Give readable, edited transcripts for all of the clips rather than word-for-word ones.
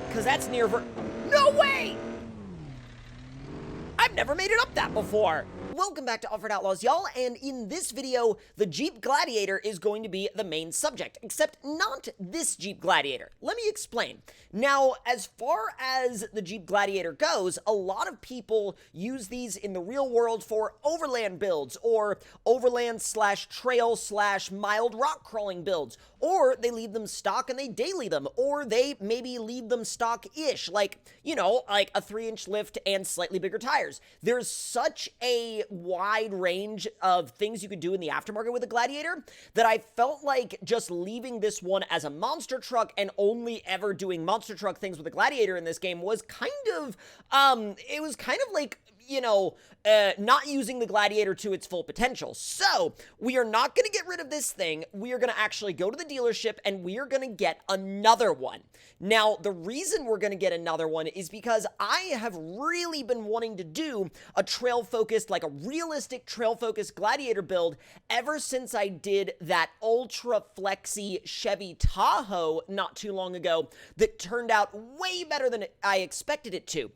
because that's near No way! I've never made it up that before. Welcome back to Offroad Outlaws, y'all, and in this video, the Jeep Gladiator is going to be the main subject, except not this Jeep Gladiator. Let me explain. Now, as far as the Jeep Gladiator goes, a lot of people use these in the real world for overland builds, or overland slash trail slash mild rock crawling builds, or they leave them stock and they daily them, or they maybe leave them stock-ish, like, you know, like a 3-inch lift and slightly bigger tires. There's such a wide range of things you could do in the aftermarket with a Gladiator that I felt like just leaving this one as a monster truck and only ever doing monster truck things with a Gladiator in this game was kind of, it was kind of like, you know, not using the Gladiator to its full potential. So, we are not going to get rid of this thing. We are going to actually go to the dealership and we are going to get another one. Now, the reason we're going to get another one is because I have really been wanting to do a trail-focused, like a realistic trail-focused Gladiator build ever since I did that ultra flexy Chevy Tahoe not too long ago that turned out way better than I expected it to.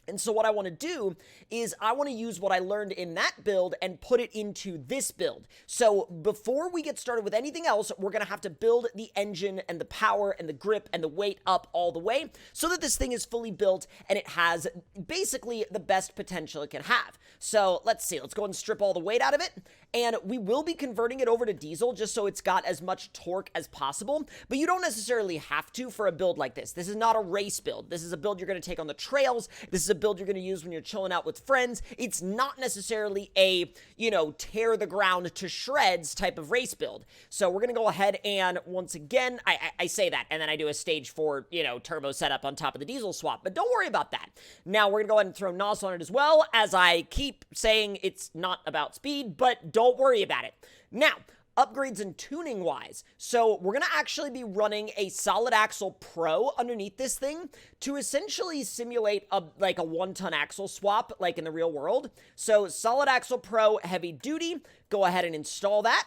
And so what I want to do is I want to use what I learned in that build and put it into this build. So before we get started with anything else, we're going to have to build the engine and the power and the grip and the weight up all the way so that this thing is fully built and it has basically the best potential it can have. So let's see, let's go and strip all the weight out of it. And we will be converting it over to diesel just so it's got as much torque as possible, but you don't necessarily have to for a build like this. This is not a race build. This is a build you're going to take on the trails. This is a build you're going to use when you're chilling out with friends. It's not necessarily a, you know, tear the ground to shreds type of race build. So we're going to go ahead and once again, I say that, and then I do a stage 4, you know, turbo setup on top of the diesel swap, but don't worry about that. Now we're going to go ahead and throw nozzle on it as well, as I keep saying it's not about speed, but don't worry about it. Now, upgrades and tuning wise. So we're going to actually be running a Solid Axle Pro underneath this thing to essentially simulate a 1-ton axle swap like in the real world. So Solid Axle Pro heavy duty, go ahead and install that.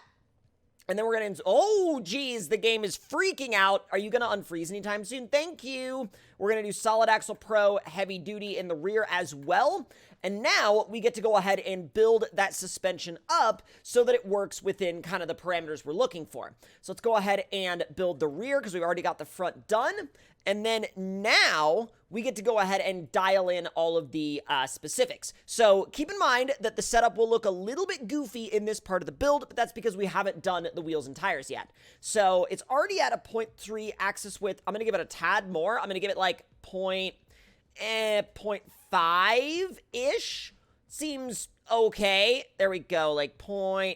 And then we're going to, oh, geez, the game is freaking out. Are you going to unfreeze anytime soon? Thank you. We're going to do Solid Axle Pro heavy duty in the rear as well. And now we get to go ahead and build that suspension up so that it works within kind of the parameters we're looking for. So let's go ahead and build the rear because we've already got the front done. And then now we get to go ahead and dial in all of the specifics. So keep in mind that the setup will look a little bit goofy in this part of the build, but that's because we haven't done the wheels and tires yet. So it's already at a 0.3 axis width. I'm going to give it a tad more. I'm going to give it like 0.5-ish. Seems okay. There we go, like 0.5.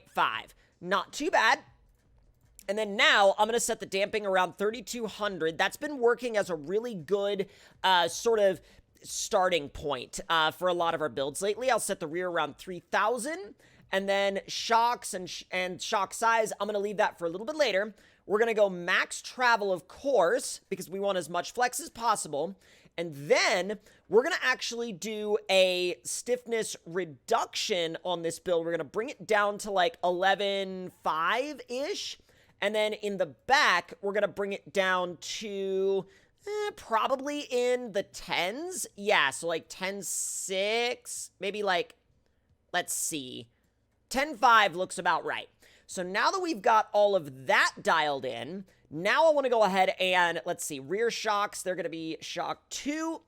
Not too bad. And then now, I'm going to set the damping around 3,200. That's been working as a really good sort of starting point for a lot of our builds lately. I'll set the rear around 3,000. And then shocks and shock size, I'm going to leave that for a little bit later. We're going to go max travel, of course, because we want as much flex as possible. And then we're going to actually do a stiffness reduction on this build. We're going to bring it down to like 11.5-ish. And then in the back, we're going to bring it down to probably in the 10s. Yeah, so like 10.6, maybe like, let's see, 10.5 looks about right. So now that we've got all of that dialed in, now I want to go ahead and, let's see, rear shocks, they're going to be shock 2.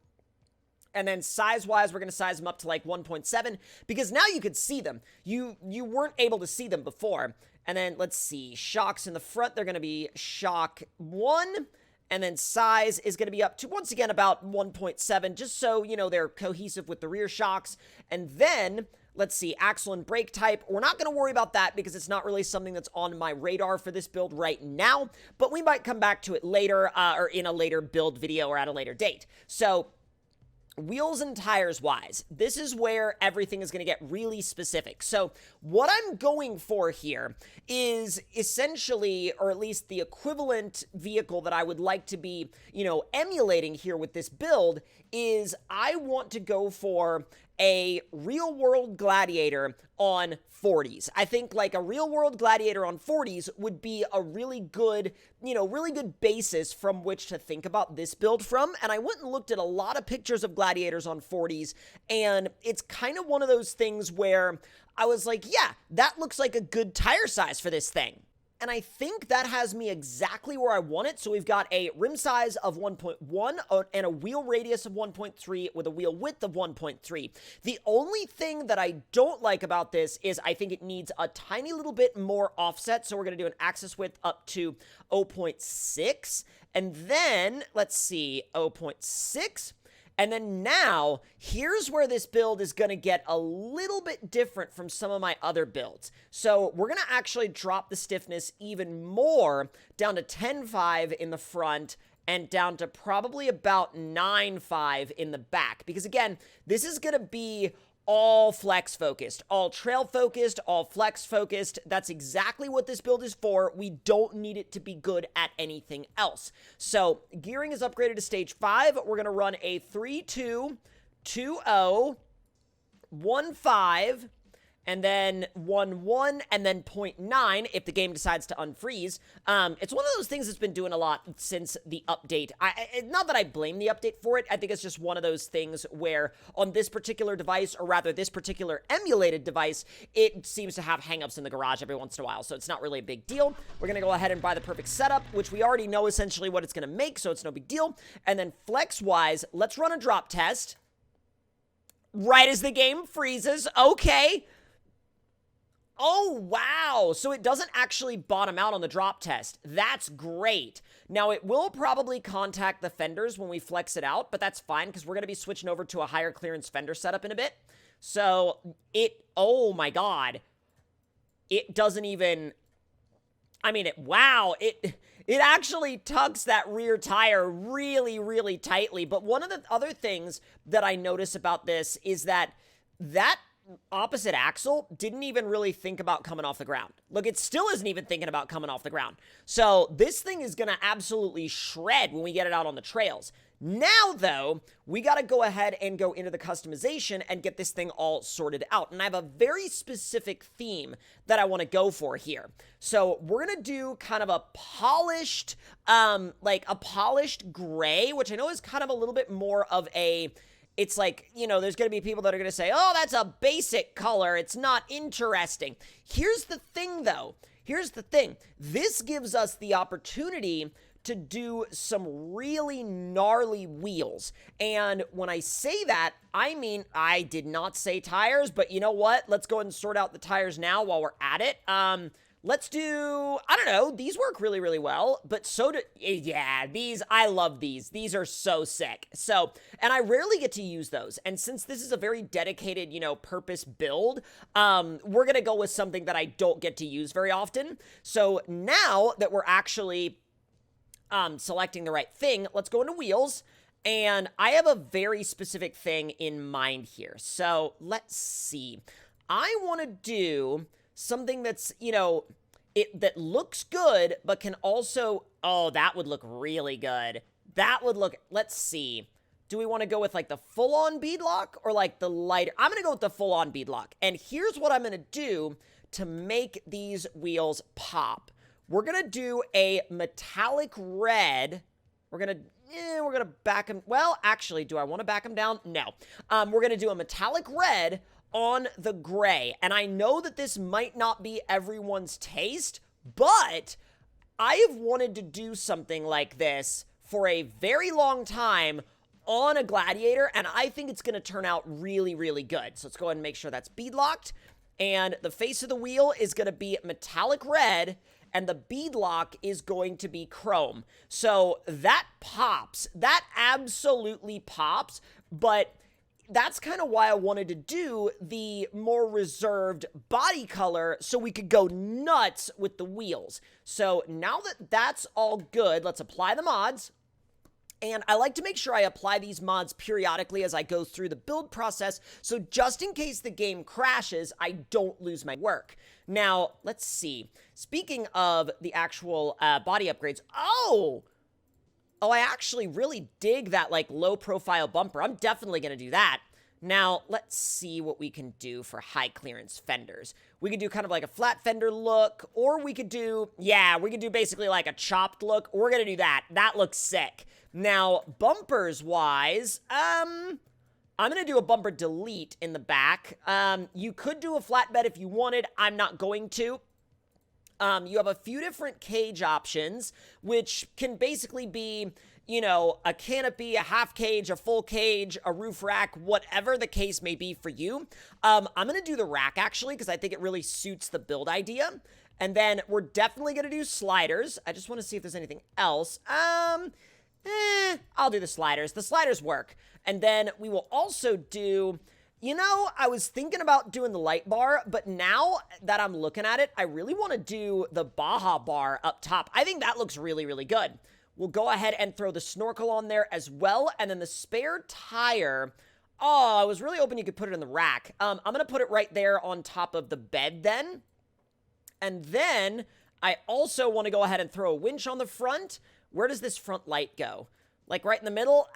And then size-wise, we're going to size them up to like 1.7 because now you could see them. You weren't able to see them before. And then, let's see, shocks in the front, they're going to be shock 1. And then size is going to be up to, once again, about 1.7, just so, you know, they're cohesive with the rear shocks. And then, let's see, axle and brake type. We're not going to worry about that because it's not really something that's on my radar for this build right now. But we might come back to it later or in a later build video or at a later date. So wheels and tires wise, this is where everything is going to get really specific. So what I'm going for here is essentially, or at least the equivalent vehicle that I would like to be, you know, emulating here with this build is I want to go for a real-world Gladiator on 40s. I think like a real-world Gladiator on 40s would be a really good, really good basis from which to think about this build from. And I went and looked at a lot of pictures of Gladiators on 40s, and it's kind of one of those things where I was like, yeah, that looks like a good tire size for this thing. And I think that has me exactly where I want it. So we've got a rim size of 1.1 and a wheel radius of 1.3 with a wheel width of 1.3. The only thing that I don't like about this is I think it needs a tiny little bit more offset. So we're going to do an axis width up to 0.6. And then, let's see, 0.6. And then now, here's where this build is going to get a little bit different from some of my other builds. So we're going to actually drop the stiffness even more down to 10.5 in the front and down to probably about 9.5 in the back. Because again, this is going to be all flex focused, all trail focused, all flex focused. That's exactly what this build is for. We don't need it to be good at anything else. So gearing is upgraded to stage 5. We're going to run a 3-2, 2-0, 1-5, and then 1-1, and then 0.9 if the game decides to unfreeze. It's one of those things that's been doing a lot since the update. Not that I blame the update for it. I think it's just one of those things where on this particular device, or rather this particular emulated device, it seems to have hangups in the garage every once in a while, so it's not really a big deal. We're going to go ahead and buy the perfect setup, which we already know essentially what it's going to make, so it's no big deal. And then flex-wise, let's run a drop test. Right as the game freezes. Okay. Oh, wow. So it doesn't actually bottom out on the drop test. That's great. Now, it will probably contact the fenders when we flex it out, but that's fine because we're going to be switching over to a higher clearance fender setup in a bit. So oh my God. It doesn't even, wow. It actually tucks that rear tire really, really tightly. But one of the other things that I notice about this is that opposite axle didn't even really think about coming off the ground. Look, it still isn't even thinking about coming off the ground. So this thing is going to absolutely shred when we get it out on the trails. Now, though, we got to go ahead and go into the customization and get this thing all sorted out. And I have a very specific theme that I want to go for here. So we're going to do kind of a polished, polished gray, which I know is kind of a little bit more of a... It's like, there's going to be people that are going to say, oh, that's a basic color. It's not interesting. Here's the thing, though. Here's the thing. This gives us the opportunity to do some really gnarly wheels. And when I say that, I mean, I did not say tires, but you know what? Let's go ahead and sort out the tires now while we're at it. Let's do, I don't know, these work really, really well, but so do, yeah, I love these. These are so sick. So, and I rarely get to use those. And since this is a very dedicated, purpose build, we're going to go with something that I don't get to use very often. So now that we're actually selecting the right thing, let's go into wheels. And I have a very specific thing in mind here. So let's see. I want to do something that's, that looks good, but can also, oh, that would look really good. That would look, let's see. Do we want to go with like the full-on beadlock or like the lighter? I'm going to go with the full-on beadlock. And here's what I'm going to do to make these wheels pop. We're going to do a metallic red. We're going to back them. Well, actually, do I want to back them down? No. We're going to do a metallic red on the gray. And I know that this might not be everyone's taste, but I have wanted to do something like this for a very long time on a Gladiator, and I think it's going to turn out really, really good. So let's go ahead and make sure that's beadlocked. And the face of the wheel is going to be metallic red, and the beadlock is going to be chrome. So that pops. That absolutely pops, but that's kind of why I wanted to do the more reserved body color so we could go nuts with the wheels. So now that that's all good, let's apply the mods. And I like to make sure I apply these mods periodically as I go through the build process, so just in case the game crashes, I don't lose my work. Now, let's see. Speaking of the actual body upgrades, oh, I actually really dig that, like, low-profile bumper. I'm definitely going to do that. Now, let's see what we can do for high clearance fenders. We could do kind of like a flat fender look, or we could do, yeah, we could do basically like a chopped look. We're gonna do that. That looks sick. Now, bumpers wise, I'm gonna do a bumper delete in the back. You could do a flatbed if you wanted. I'm not going to. You have a few different cage options, which can basically be, you know, a canopy, a half cage, a full cage, a roof rack, whatever the case may be for you. I'm going to do the rack, actually, because I think it really suits the build idea. And then we're definitely going to do sliders. I just want to see if there's anything else. I'll do the sliders. The sliders work. And then we will also do... You know, I was thinking about doing the light bar, but now that I'm looking at it, I really want to do the Baja bar up top. I think that looks really, really good. We'll go ahead and throw the snorkel on there as well, and then the spare tire. Oh, I was really hoping you could put it in the rack. I'm going to put it right there on top of the bed then. And then I also want to go ahead and throw a winch on the front. Where does this front light go? Like right in the middle?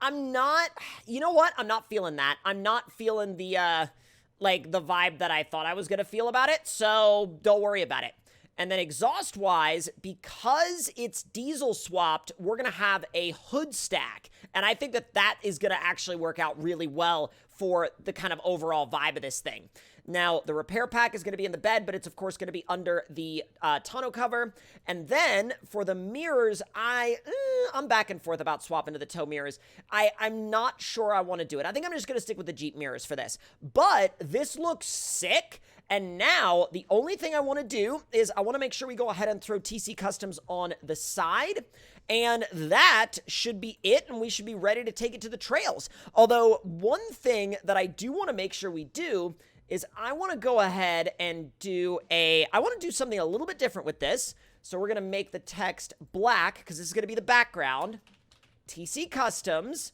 I'm not, you know what? I'm not feeling that. I'm not feeling the, like, the vibe that I thought I was going to feel about it, so don't worry about it. And then exhaust-wise, because it's diesel swapped, we're going to have a hood stack. And I think that that is going to actually work out really well for the kind of overall vibe of this thing. Now, the repair pack is going to be in the bed, but it's, of course, going to be under the tonneau cover. And then, for the mirrors, I'm back and forth about swapping to the tow mirrors. I'm not sure I want to do it. I think I'm just going to stick with the Jeep mirrors for this. But this looks sick. And now, the only thing I want to do is I want to make sure we go ahead and throw TC Customs on the side. And that should be it, and we should be ready to take it to the trails. Although, one thing that I do want to make sure we do is I want to go ahead and I want to do something a little bit different with this. So we're going to make the text black, because this is going to be the background. TC Customs.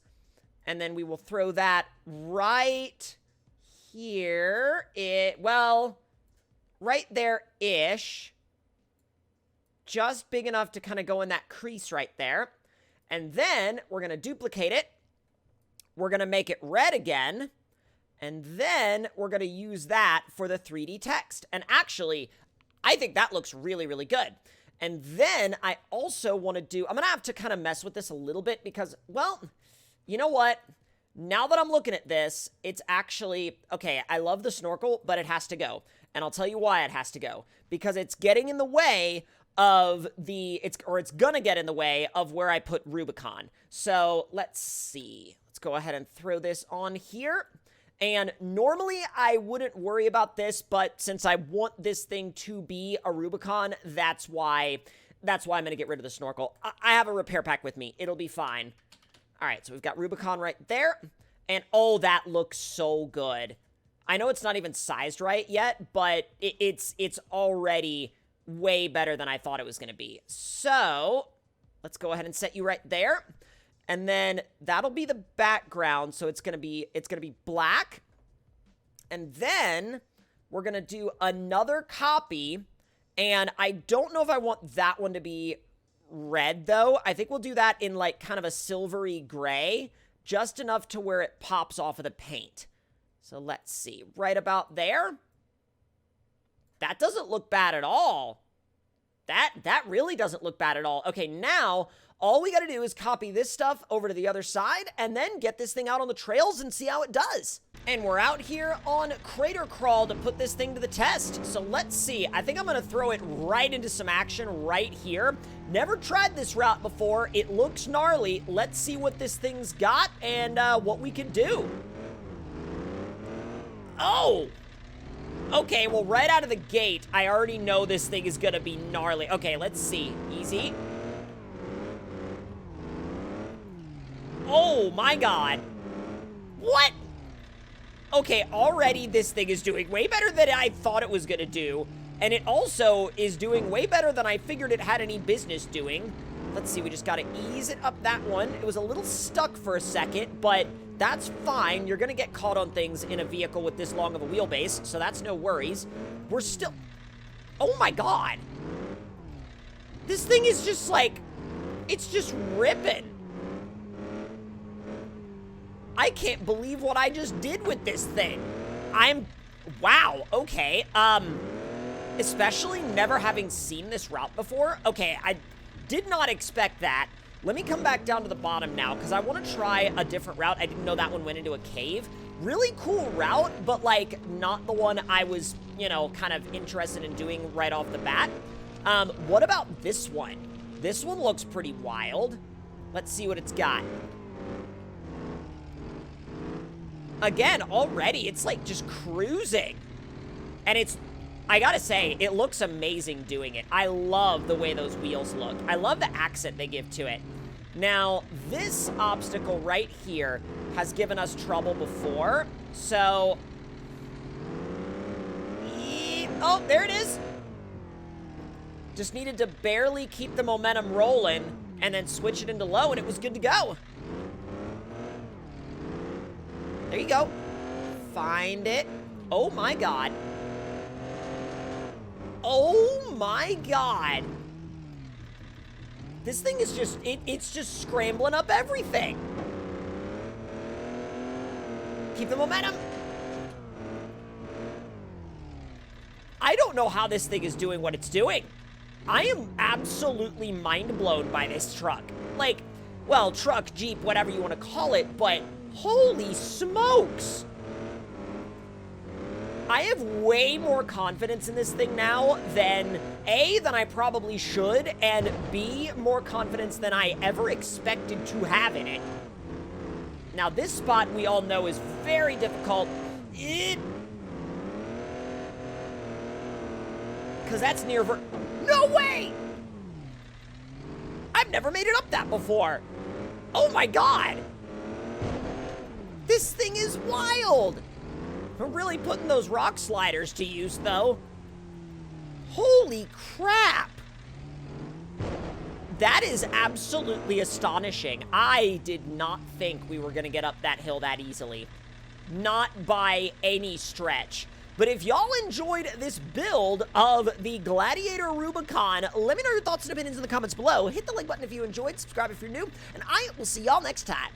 And then we will throw that right here. Well, right there-ish. Just big enough to kind of go in that crease right there. And then we're going to duplicate it. We're going to make it red again. And then we're going to use that for the 3D text. And actually, I think that looks really, really good. And then I also want to do... I'm going to have to kind of mess with this a little bit because, well, you know what? Now that I'm looking at this, it's actually... Okay, I love the snorkel, but it has to go. And I'll tell you why it has to go. Because it's getting in the way of it's going to get in the way of where I put Rubicon. So, let's see. Let's go ahead and throw this on here. And normally I wouldn't worry about this, but since I want this thing to be a Rubicon, that's why I'm going to get rid of the snorkel. I have a repair pack with me. It'll be fine. All right, so we've got Rubicon right there. And oh, that looks so good. I know it's not even sized right yet, but it's already way better than I thought it was going to be. So let's go ahead and set you right there. And then that'll be the background, so it's gonna be black. And then we're gonna do another copy, and I don't know if I want that one to be red though. I think we'll do that in like kind of a silvery gray, just enough to where it pops off of the paint. So let's see, right about there. That doesn't look bad at all. That really doesn't look bad at all. Okay, now all we got to do is copy this stuff over to the other side and then get this thing out on the trails and see how it does. And we're out here on Crater Crawl to put this thing to the test. So let's see. I think I'm going to throw it right into some action right here. Never tried this route before. It looks gnarly. Let's see what this thing's got and what we can do. Oh! Okay, well, right out of the gate, I already know this thing is going to be gnarly. Okay, let's see. Easy. Oh my god. What? Okay, already this thing is doing way better than I thought it was gonna do. And it also is doing way better than I figured it had any business doing. Let's see, we just gotta ease it up that one. It was a little stuck for a second, but that's fine. You're gonna get caught on things in a vehicle with this long of a wheelbase, so that's no worries. We're still... Oh my god. This thing is just like... It's just ripping. I I can't believe what I just did with this thing. Wow, okay. Especially never having seen this route before. Okay, I did not expect that. Let me come back down to the bottom now, because I want to try a different route. I didn't know that one went into a cave. Really cool route, but, like, not the one I was, you know, kind of interested in doing right off the bat. What about this one? This one looks pretty wild. Let's see what it's got. Again, already, it's, like, just cruising. And it's... I gotta say, it looks amazing doing it. I love the way those wheels look. I love the accent they give to it. Now, this obstacle right here has given us trouble before, so... Oh, there it is! Just needed to barely keep the momentum rolling, and then switch it into low, and it was good to go. There you go. Find it. Oh my god. Oh my god. This thing is just, it's just scrambling up everything. Keep the momentum. I don't know how this thing is doing what it's doing. I am absolutely mind blown by this truck. Like, well, truck, Jeep, whatever you want to call it, but holy smokes. I have way more confidence in this thing now than A, than I probably should, and B, more confidence than I ever expected to have in it. Now, this spot we all know is very difficult. Because that's near no way! I've never made it up that before. Oh my god! This thing is wild! We're really putting those rock sliders to use, though. Holy crap! That is absolutely astonishing. I did not think we were going to get up that hill that easily. Not by any stretch. But if y'all enjoyed this build of the Gladiator Rubicon, let me know your thoughts and opinions in the comments below. Hit the like button if you enjoyed, subscribe if you're new, and I will see y'all next time.